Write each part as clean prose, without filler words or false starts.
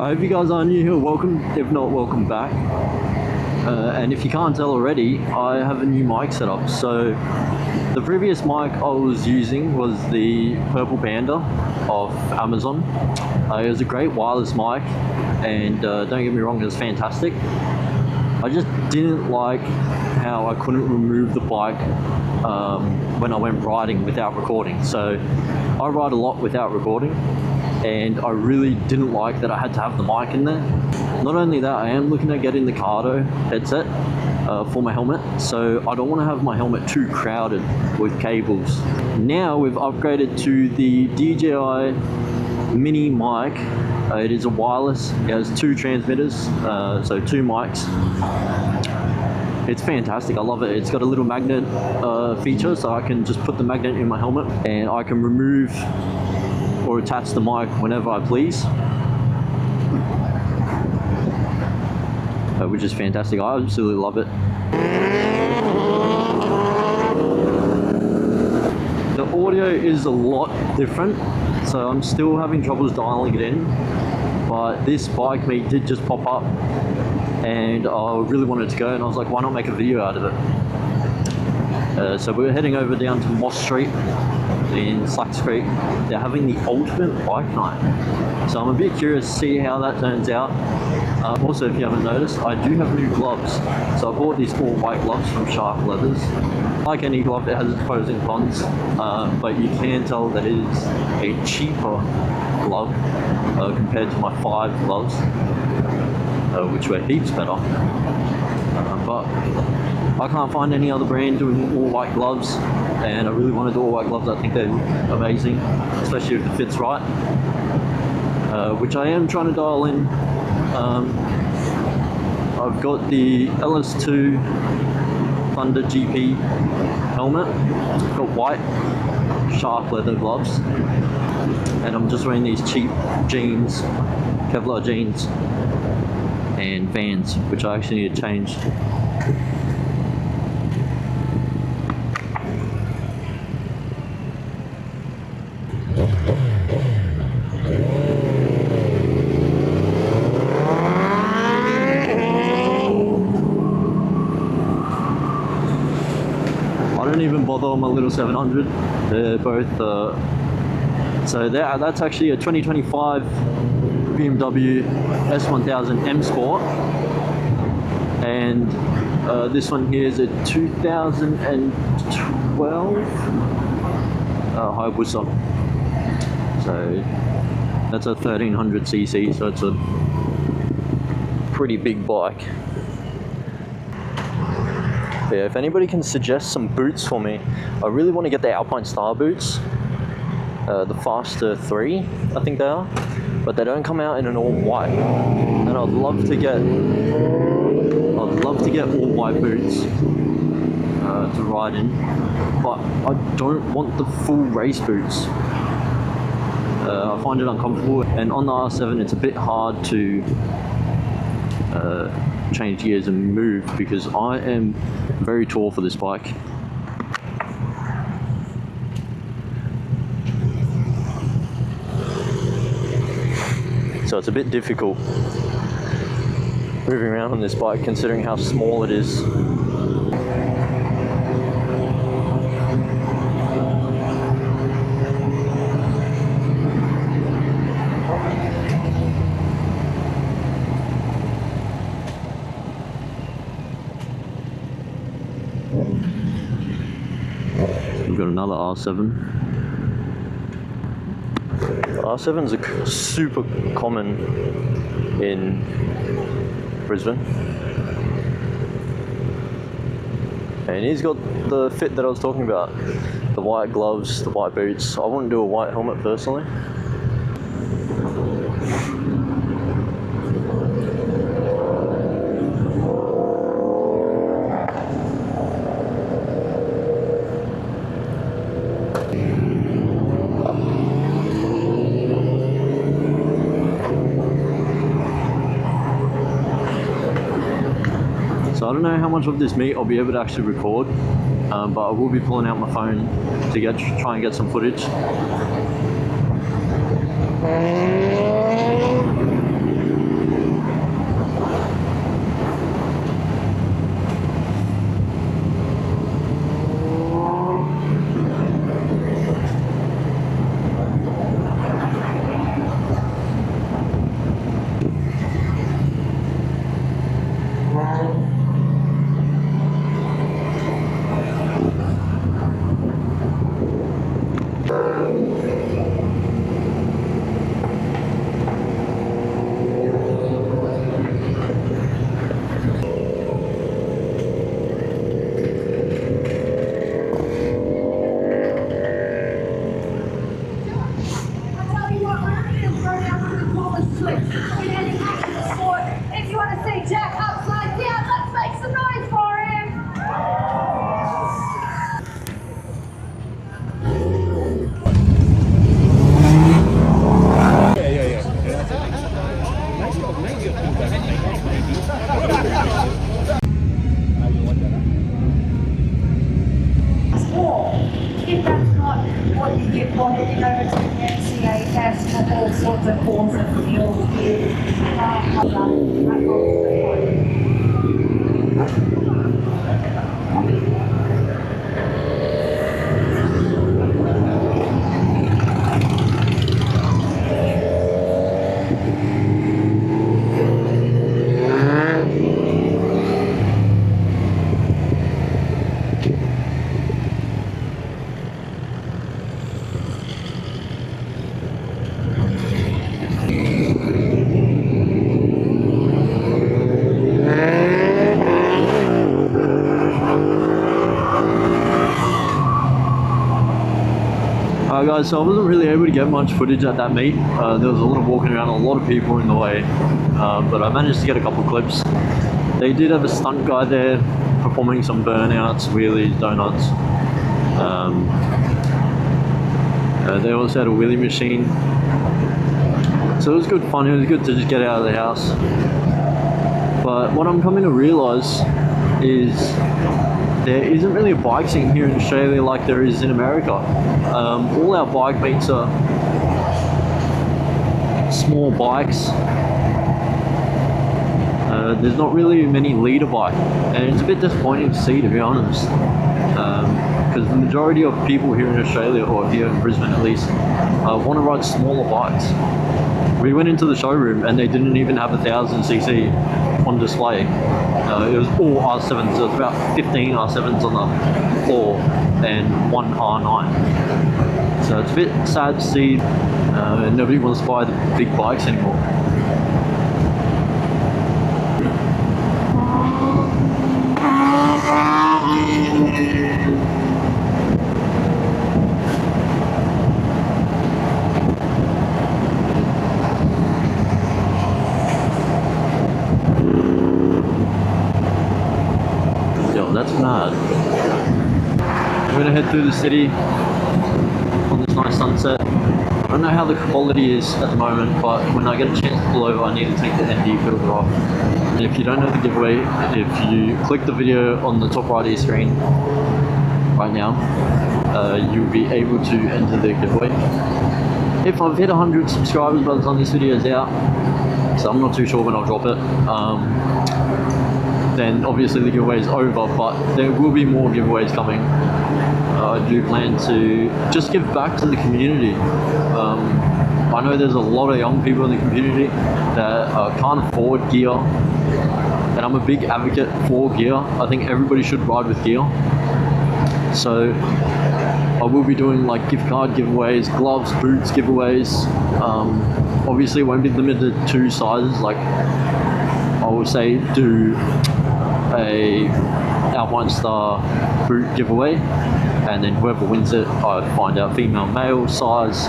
I hope you guys are new here. Welcome, if not, welcome back. And if you can't tell already, I have a new mic set up. So the previous mic I was using was the Purple Panda of Amazon. It was a great wireless mic, and don't get me wrong, it was fantastic. I just didn't like how I couldn't remove the bike when I went riding without recording. So I ride a lot without recording, and I really didn't like that I had to have the mic in there. Not only that, I am looking at getting the Cardo headset for my helmet, so I don't want to have my helmet too crowded with cables. Now we've upgraded to the DJI mini mic. It is a wireless, it has two transmitters, so two mics. It's fantastic, I love it. It's got a little magnet feature, so I can just put the magnet in my helmet and I can remove or attach the mic whenever I please, which is fantastic. I absolutely love it. The audio is a lot different, so I'm still having troubles dialing it in, but this bike meet did just pop up and I really wanted to go, and I was like, why not make a video out of it? So we're heading over down to Moss Street in Slacks Creek. They're having the ultimate bike night, so I'm a bit curious to see how that turns out. Also, if you haven't noticed, I do have new gloves. So I bought these all white gloves from Shark Leathers. Like any glove, it has its pros and cons, but you can tell that it is a cheaper glove compared to my 5 gloves, which were heaps better. But I can't find any other brand doing all white gloves, and I really want to do all white gloves. I think they're amazing, especially if it fits right, which I am trying to dial in. I've got the LS2 Thunder GP helmet. I've got white Shark leather gloves, and I'm just wearing these cheap jeans, Kevlar jeans, and Vans, which I actually need to change. I don't even bother on my little 700. They're both so that's actually a 2025 BMW S1000 M Sport, and this one here is a 2012 Hayabusa. So that's a 1300cc, so it's a pretty big bike. Yeah, if anybody can suggest some boots for me, I really want to get the Alpine Star boots, the Faster 3, I think they are, but they don't come out in an all white, and I'd love to get all white boots to ride in, but I don't want the full race boots. I find it uncomfortable, and on the R7 it's a bit hard to change gears and move because I am very tall for this bike. So it's a bit difficult moving around on this bike considering how small it is. We've got another R7. R7s are super common in Brisbane, and he's got the fit that I was talking about, the white gloves, the white boots. I wouldn't do a white helmet personally. So I don't know how much of this meet I'll be able to actually record, but I will be pulling out my phone to try and get some footage. if that's not what you want, you know, to the NCAS for all sorts of courses and skills here. Alright guys, so I wasn't really able to get much footage at that meet. There was a lot of walking around, a lot of people in the way, but I managed to get a couple clips. They did have a stunt guy there performing some burnouts, wheelies, donuts. They also had a wheelie machine. So it was good fun, it was good to just get out of the house. But what I'm coming to realise is there isn't really a bike scene here in Australia like there is in America. All our bike meets are small bikes. There's not really many leader bike, and it's a bit disappointing to see, to be honest, because the majority of people here in Australia, or here in Brisbane at least, want to ride smaller bikes. We went into the showroom and they didn't even have 1000cc on display. It was all R7s. There was about 15 R7s on the floor and one R9. So it's a bit sad to see nobody wants to buy the big bikes anymore. That's mad. We're gonna head through the city on this nice sunset. I don't know how the quality is at the moment, but when I get a chance to pull over, I need to take the ND filter off. And if you don't know the giveaway, if you click the video on the top right of your screen right now, you'll be able to enter the giveaway. If I've hit 100 subscribers by the time this video is out, so I'm not too sure when I'll drop it, then obviously the giveaway is over, but there will be more giveaways coming. I do plan to just give back to the community. I know there's a lot of young people in the community that can't afford gear, and I'm a big advocate for gear. I think everybody should ride with gear. So I will be doing like gift card giveaways, gloves, boots giveaways. Obviously it won't be limited to sizes, like I would say do a Alpine Star boot giveaway, and then whoever wins it, I find out female, male size.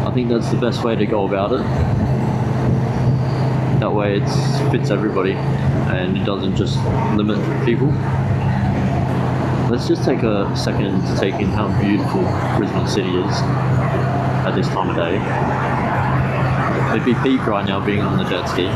I think that's the best way to go about it. That way it fits everybody and it doesn't just limit people. Let's just take a second to take in how beautiful Brisbane City is at this time of day. It'd be peak right now being on the jet ski.